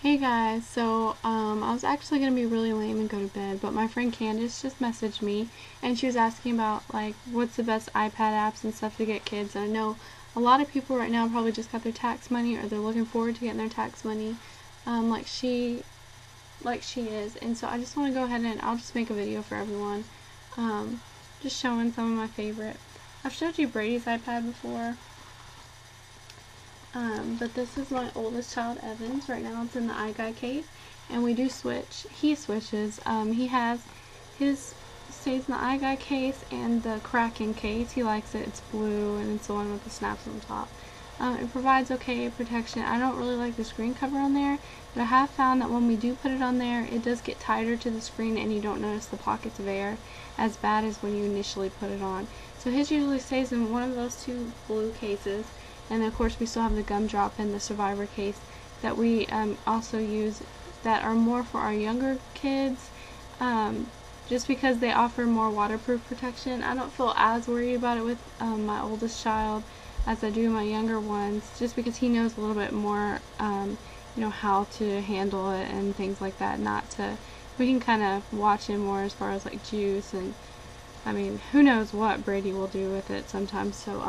Hey guys, so I was actually gonna be really lame and go to bed, but my friend Candace just messaged me and she was asking about like what's the best iPad apps and stuff to get kids. And I know a lot of people right now probably just got their tax money or they're looking forward to getting their tax money, like she is. And so I just want to go ahead and I'll just make a video for everyone, just showing some of my favorite. I've showed you Brady's iPad before. But this is my oldest child, Evans. Right now it's in the iGuy case, and we do switch. He switches. He has his stays in the iGuy case and the Kraken case. He likes it. It's blue, and it's the one with the snaps on top. It provides okay protection. I don't really like the screen cover on there, but I have found that when we do put it on there, it does get tighter to the screen, and you don't notice the pockets of air as bad as when you initially put it on. So his usually stays in one of those two blue cases. And of course we still have the gumdrop and the Survivor case that we also use that are more for our younger kids, just because they offer more waterproof protection. I don't feel as worried about it with my oldest child as I do my younger ones, just because he knows a little bit more, how to handle it and things like that. We can kind of watch him more as far as like juice, and I mean, who knows what Brady will do with it sometimes. So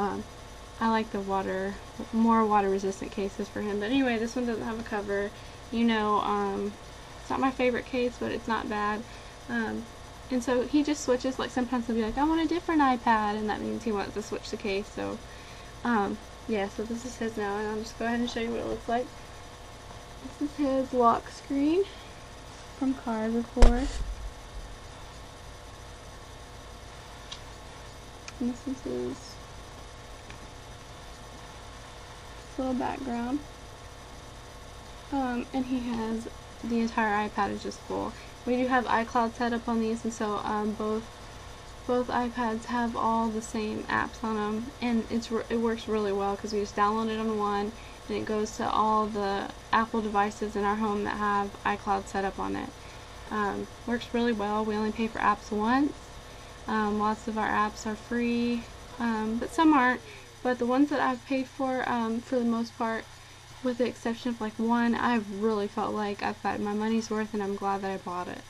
I like the more water resistant cases for him. But anyway, this one doesn't have a cover. It's not my favorite case, but it's not bad. And so he just switches. Like sometimes he'll be like, I want a different iPad, and that means he wants to switch the case. So yeah, so this is his now, and I'll just go ahead and show you what it looks like. This is his lock screen from Cars, of course. And this is his little background, and he has the entire iPad is just full. We do have iCloud set up on these, and so both iPads have all the same apps on them, and it works really well because we just download it on one, and it goes to all the Apple devices in our home that have iCloud set up on it. Works really well. We only pay for apps once. Lots of our apps are free, but some aren't. But the ones that I've paid for the most part, with the exception of like one, I've really felt like I've got my money's worth, and I'm glad that I bought it.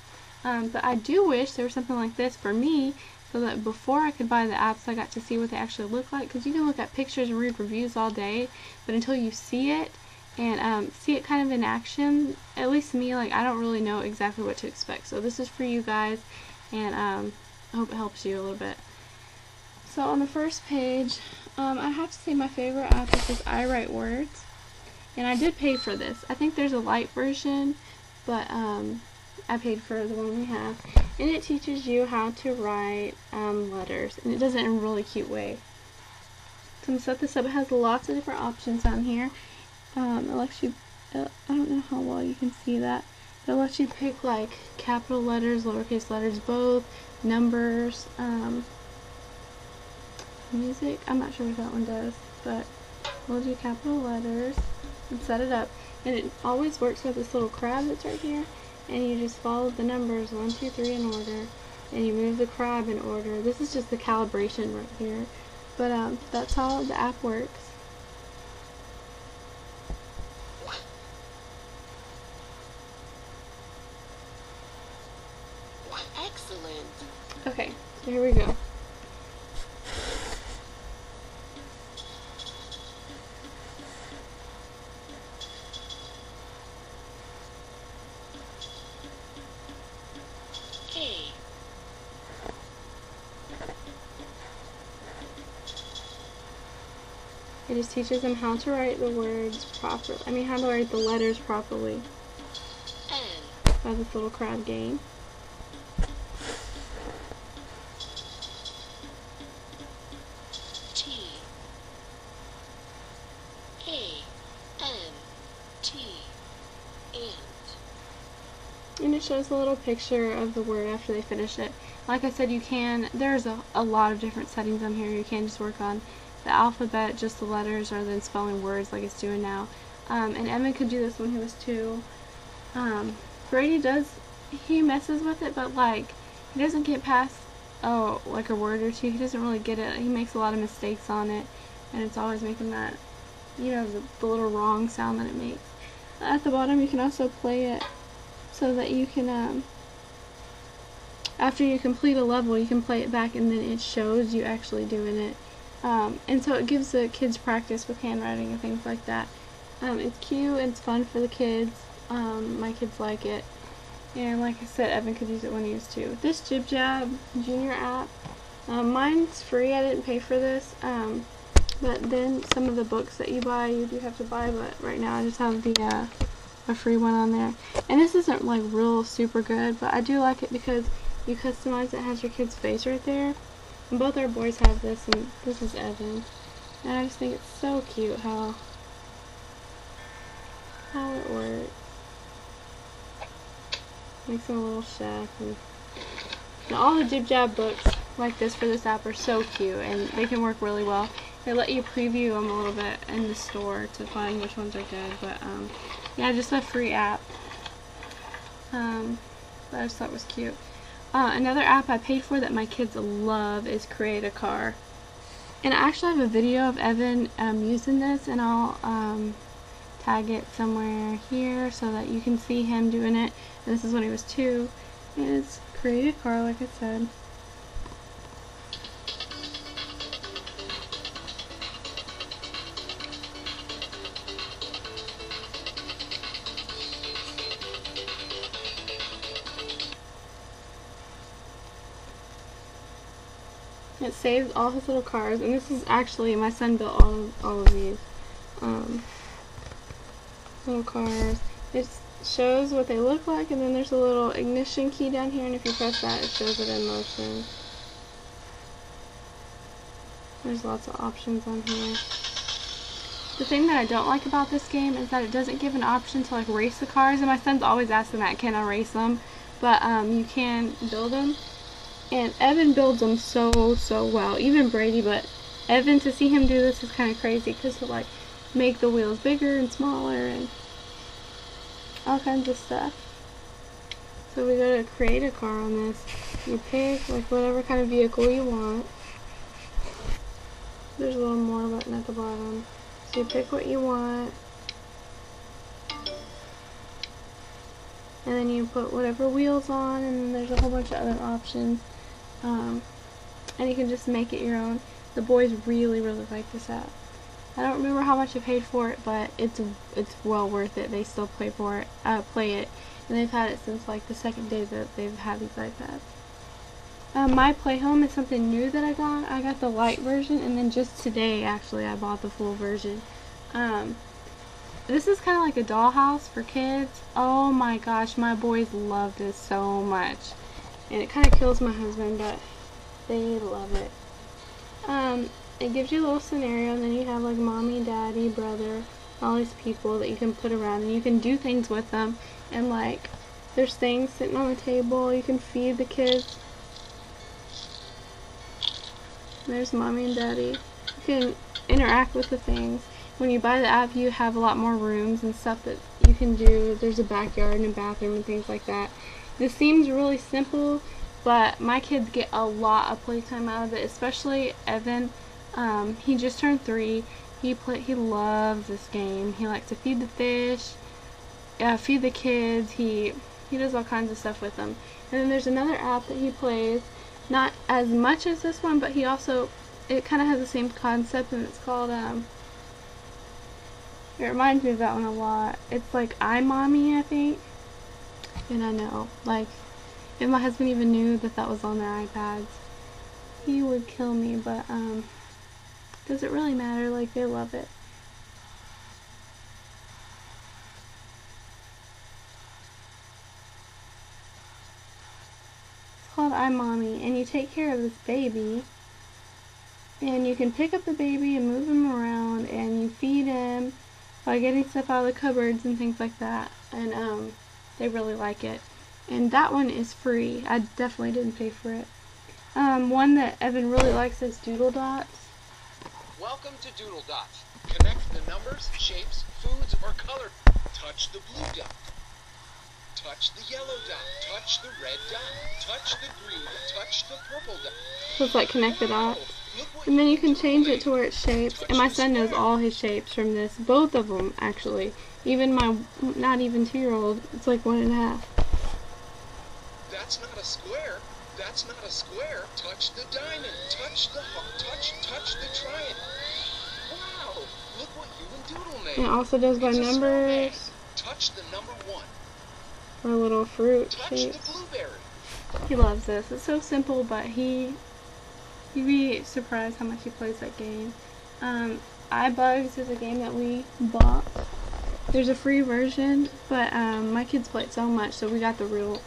But I do wish there was something like this for me, so that before I could buy the apps, I got to see what they actually look like. Because you can look at pictures and read reviews all day, but until you see it and see it kind of in action, at least me, like I don't really know exactly what to expect. So this is for you guys, and I hope it helps you a little bit. So on the first page, I have to say my favorite app is this iwritewords, and I did pay for this. I think there's a light version, but I paid for the one we have, and it teaches you how to write letters, and it does it in a really cute way. So I'm going to set this up. It has lots of different options on here. It lets you, I don't know how well you can see that, but it lets you pick like capital letters, lowercase letters, both, numbers, music. I'm not sure what that one does, but we'll do capital letters and set it up. And it always works with this little crab that's right here, and you just follow the numbers 1, 2, 3 in order, and you move the crab in order. This is just the calibration right here, but that's how the app works. Excellent. Okay, so here we go. It just teaches them how to write the words properly. How to write the letters properly. By this little crab game. And it shows a little picture of the word after they finish it. Like I said, there's a lot of different settings on here. You can just work on the alphabet, just the letters, or then spelling words like it's doing now. And Evan could do this when he was 2. Brady he messes with it, but like, he doesn't get past, like a word or two. He doesn't really get it. He makes a lot of mistakes on it, and it's always making that, the little wrong sound that it makes. at the bottom you can also play it so that you can, after you complete a level, you can play it back and then it shows you actually doing it. And so it gives the kids practice with handwriting and things like that. It's cute, it's fun for the kids. My kids like it. And like I said, Evan could use it when he was 2. This Jibjab Junior app, mine's free, I didn't pay for this. But then some of the books that you buy, you do have to buy, but right now I just have the a free one on there. And this isn't like real super good, but I do like it because you customize it, it has your kid's face right there. And both our boys have this, and this is Evan. And I just think it's so cute how it works. Makes a little chef. And all the Jibjab books like this for this app are so cute, and they can work really well. They let you preview them a little bit in the store to find which ones are good, but yeah, just a free app. That I just thought was cute. Another app I paid for that my kids love is Create a Car. And I actually have a video of Evan using this, and I'll tag it somewhere here so that you can see him doing it. And this is when he was 2. And it's Create a Car, like I said. It saves all his little cars, and this is actually, my son built all of these little cars. It shows what they look like, and then there's a little ignition key down here, and if you press that, it shows it in motion. There's lots of options on here. The thing that I don't like about this game is that it doesn't give an option to like race the cars, and my son's always asking that, can I race them? But you can build them. And Evan builds them so well, even Brady, but Evan, to see him do this is kind of crazy because he'll like make the wheels bigger and smaller and all kinds of stuff. So we go to Create a Car on this. You pick like whatever kind of vehicle you want. There's a little more button at the bottom. So you pick what you want. And then you put whatever wheels on, and then there's a whole bunch of other options. And you can just make it your own. The boys really like this app. I don't remember how much I paid for it, but it's well worth it. They still play it, and they've had it since like the second day that they've had these iPads. My Playhome is something new that I got. I got the light version, and then just today actually I bought the full version. This is kind of like a dollhouse for kids. Oh my gosh, my boys love this so much. And it kind of kills my husband, but they love it. It gives you a little scenario, and then you have like mommy, daddy, brother, all these people that you can put around, and you can do things with them. And like, there's things sitting on the table, you can feed the kids. There's mommy and daddy. You can interact with the things. When you buy the app, you have a lot more rooms and stuff that you can do. There's a backyard and a bathroom and things like that. This seems really simple, but my kids get a lot of playtime out of it, especially Evan. He just turned 3. He loves this game. He likes to feed the fish, feed the kids. He does all kinds of stuff with them. And then there's another app that he plays, not as much as this one, but it kind of has the same concept, and it's called it reminds me of that one a lot. It's like iMommy, I think. And I know, like, if my husband even knew that was on their iPads, he would kill me, but does it really matter? Like, they love it. It's called iMommy, and you take care of this baby, and you can pick up the baby and move him around, and you feed him by getting stuff out of the cupboards and things like that, and they really like it. And that one is free. I definitely didn't pay for it. One that Evan really likes is Doodle Dots. Welcome to Doodle Dots. Connect the numbers, shapes, foods, or color. Touch the blue dot. Touch the yellow dot. Touch the red dot. Touch the green. Touch the purple dot. So it's like connect the dots. Look what And then you can can do, change it lady. to where it's shapes. And my son knows all his shapes from this. Both of them, actually. Even my not even 2-year-old, it's like 1.5. That's not a square. That's not a square. Touch the diamond. Touch the triangle. Wow! Look what you and Doodle made. And it also does by It's a snowman. numbers. Touch the number 1. Or little fruit Touch shapes. the blueberry. He loves this. It's so simple, but you'd be surprised how much he plays that game. iBugs is a game that we bought. There's a free version, but my kids play it so much, so we got the real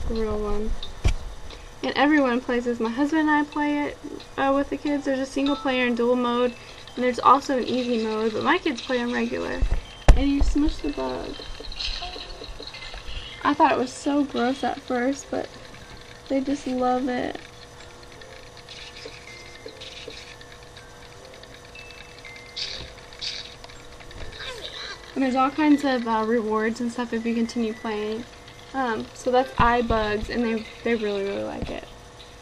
one. And everyone plays this. My husband and I play it with the kids. There's a single player and dual mode, and there's also an easy mode, but my kids play on regular. And you smush the bug. I thought it was so gross at first, but they just love it. And there's all kinds of rewards and stuff if you continue playing. So that's iBugs, and they really, really like it.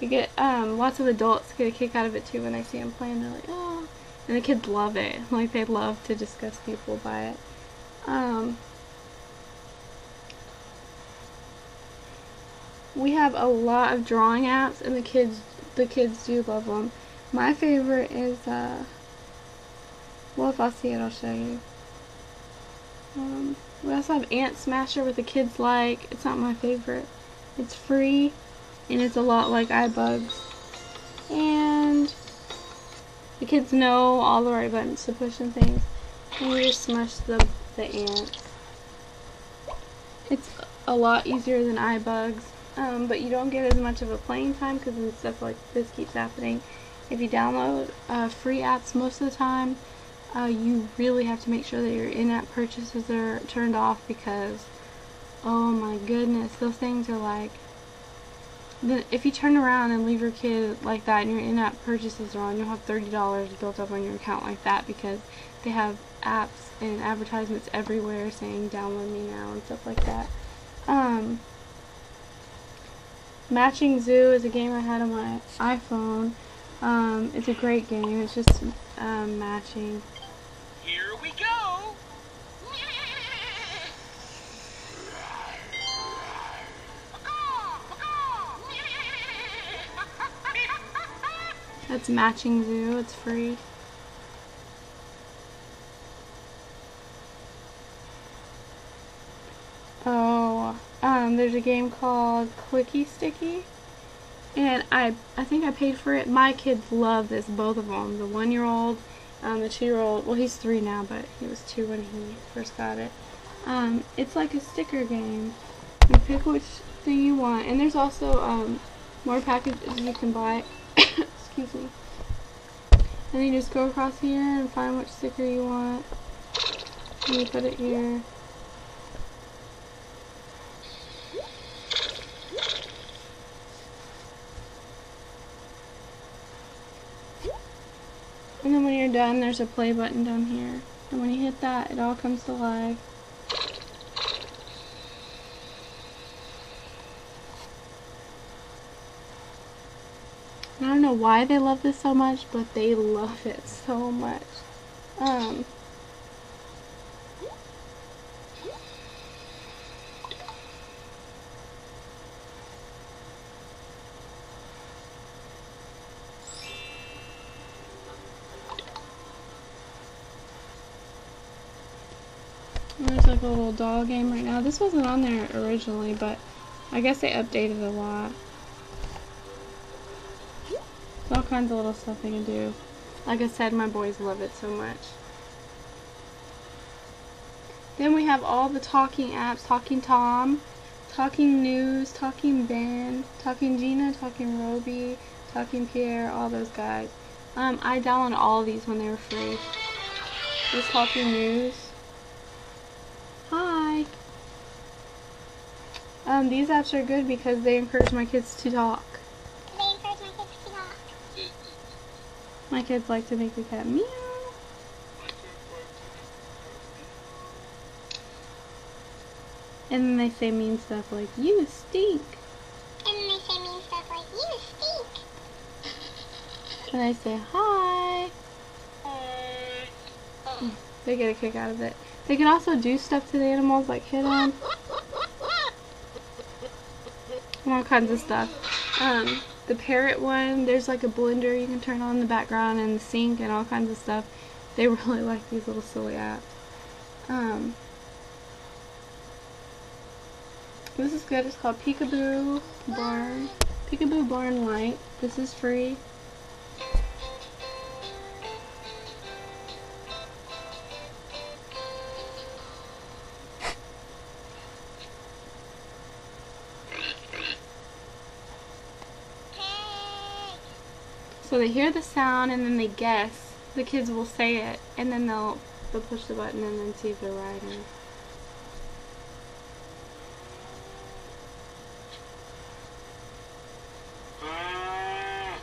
You get lots of adults get a kick out of it too when they see them playing. They're like, oh, and the kids love it. Like, they love to discuss people by it. We have a lot of drawing apps, and the kids do love them. My favorite is well, if I see it, I'll show you. We also have Ant Smasher, what the kids like. It's not my favorite. It's free, and it's a lot like iBugs. And the kids know all the right buttons to push and things. And you just smush the ants. It's a lot easier than iBugs, but you don't get as much of a playing time because stuff like this keeps happening. If you download free apps most of the time, you really have to make sure that your in-app purchases are turned off because, oh my goodness, those things are like, if you turn around and leave your kid like that and your in-app purchases are on, you'll have $30 built up on your account like that because they have apps and advertisements everywhere saying download me now and stuff like that. Matching Zoo is a game I had on my iPhone. It's a great game. It's just matching. Here we go. That's Matching Zoo. It's free. Oh, there's a game called Clicky Sticky, and I think I paid for it. My kids love this, both of them. The 1-year-old, the 2-year-old. Well, he's 3 now, but he was 2 when he first got it. It's like a sticker game. You pick which thing you want, and there's also more packages you can buy. Excuse me. And you just go across here and find which sticker you want, and you put it here. And then when you're done, there's a play button down here. And when you hit that, it all comes to life. And I don't know why they love this so much, but they love it so much. There's like a little doll game right now. This wasn't on there originally, but I guess they updated a lot. There's all kinds of little stuff they can do. Like I said, my boys love it so much. Then we have all the talking apps. Talking Tom, Talking News, Talking Ben, Talking Gina, Talking Roby, Talking Pierre, all those guys. I downloaded all of these when they were free. This Talking News. Hi. These apps are good because they encourage my kids to talk. My kids like to make the cat meow. And then they say mean stuff like, you stink. And then they say mean stuff like, you stink. And they say hi. They get a kick out of it. They can also do stuff to the animals, like hit them. And all kinds of stuff. The parrot one, there's like a blender you can turn on in the background and the sink and all kinds of stuff. They really like these little silly apps. This is good. It's called Peekaboo Barn. Peekaboo Barn Lite. This is free. So they hear the sound and then they guess. The kids will say it and then they'll push the button and then see if they're right.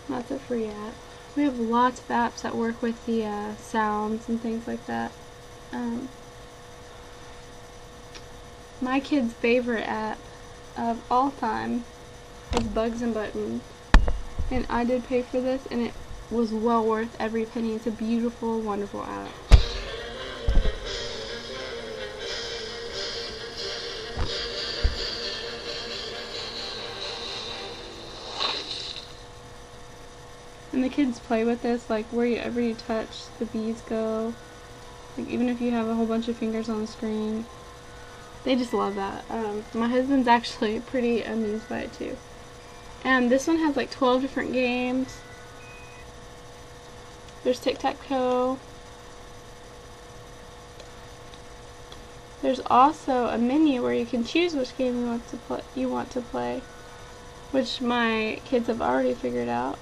That's a free app. We have lots of apps that work with the sounds and things like that. My kid's favorite app of all time is Bugs and Buttons. And I did pay for this and it was well worth every penny. It's a beautiful, wonderful app. And the kids play with this, like wherever you touch, the bees go. Like even if you have a whole bunch of fingers on the screen. They just love that. My husband's actually pretty amused by it too. And this one has like 12 different games. There's tic-tac-toe. There's also a menu where you can choose which game you want to play, which my kids have already figured out.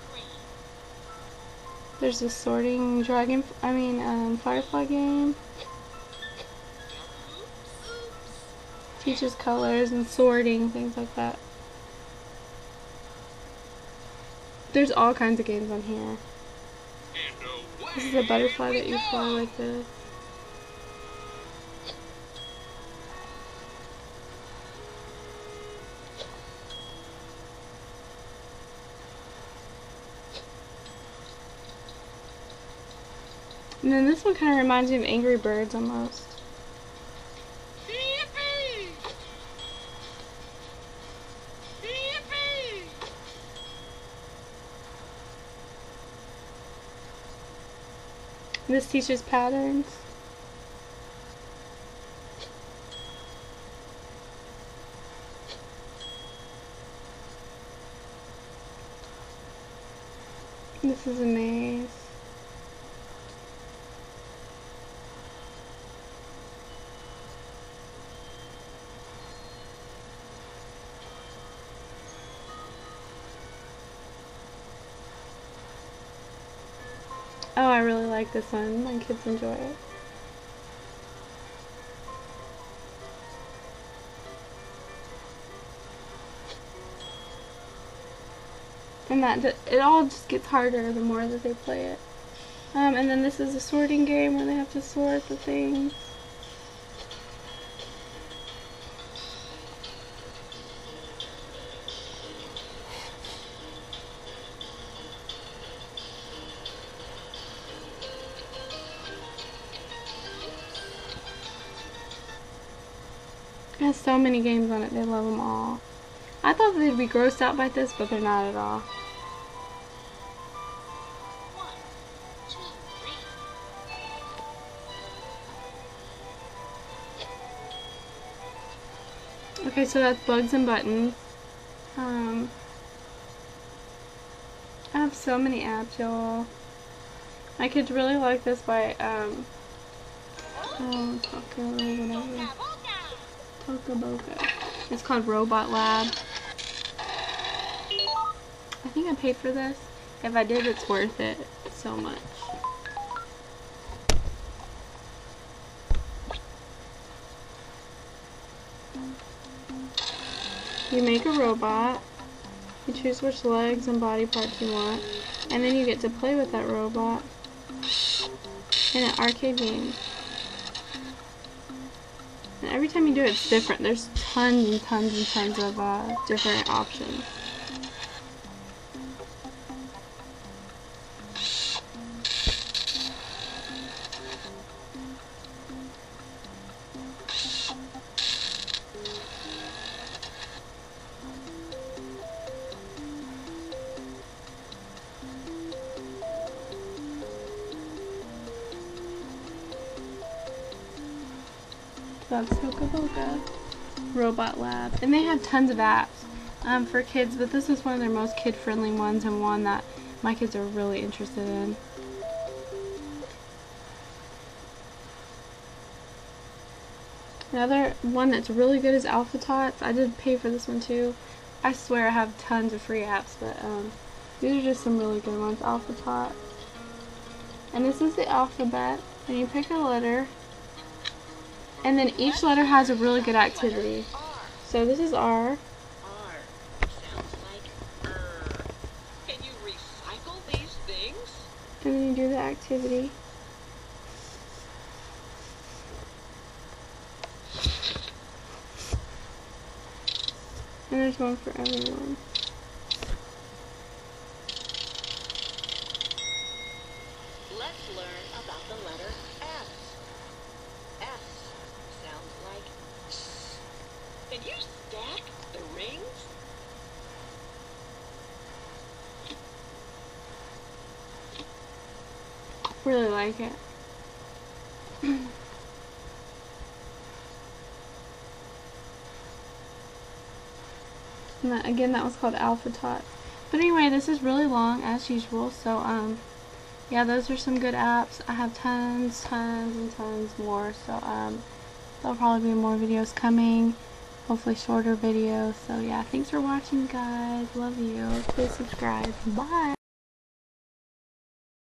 There's a sorting firefly game. Teaches colors and sorting, things like that. There's all kinds of games on here. This is a butterfly that you fly like this. And then this one kind of reminds me of Angry Birds almost. This teaches patterns. This is a maze. Oh, I really like this one. My kids enjoy it. And it all just gets harder the more that they play it. And then this is a sorting game where they have to sort the things. It has so many games on it, they love them all. I thought they'd be grossed out by this, but they're not at all. Okay, so that's Bugs and Buttons. I have so many apps, y'all. My kids really like this by, Tokaboka. It's called Robot Lab. I think I paid for this. If I did, it's worth it so much. You make a robot. You choose which legs and body parts you want. And then you get to play with that robot in an arcade game. And every time you do it, it's different. There's tons and tons and tons of different options. That's Hoka Boka. Robot Lab. And they have tons of apps for kids, but this is one of their most kid-friendly ones and one that my kids are really interested in. Another one that's really good is Alpha Tots. I did pay for this one too. I swear I have tons of free apps, but these are just some really good ones. Alpha Tot. And this is the alphabet, and you pick a letter, and then each letter has a really good activity. So this is R. R sounds like Can you recycle these things? And then you do the activity. And there's one for everyone. Let's learn about the letter S. S sounds like S. Can you stack the rings? Really like it. And that, again, that was called Alpha Tot. But anyway, this is really long as usual. So yeah, those are some good apps. I have tons and tons more. So there'll probably be more videos coming. Hopefully shorter videos. So yeah, thanks for watching, guys. Love you. Please subscribe. Bye.